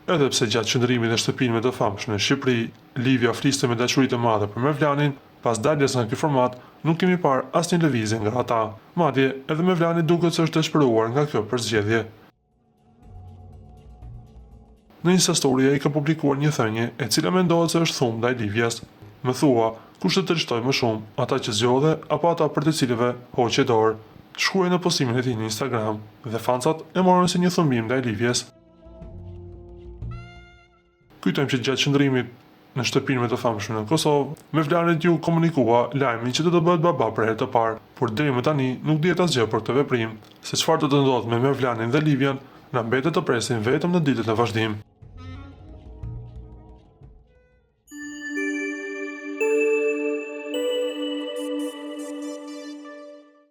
Edhe pse gjatë qëndrimit në shtëpinë të famshme në Shqipëri, Livia fliste me dashuri të madhe për Mevlanin, pas daljes nga ky format, nuk kemi parë asnjë lëvizje nga ata. Madje edhe Mevlani duket se është dëshpëruar nga kjo përzgjedhje. Në Instastory ai ka publikuar një thënie e cila mendohet se është thumë ndaj Livias. Më thua, kush të tërheqtoi më shumë, ata që zgjodhe apo ata për të cilëve hoqe dorë? Shkruaj në postimin e tij në Instagram dhe fancat e morën si një thumbim ndaj Livias. Kujtojmë që gjatë qëndrimit në shtëpinë të famshme në Kosovë, Mevlani ju komunikua lajmin që do të bëhet baba për herë të parë, por deri më tani nuk dihet asgjë për këtë veprim. Se çfarë do të ndodhë me Mevlanin dhe Livian, na mbetet të presim vetëm në ditët në vazhdim.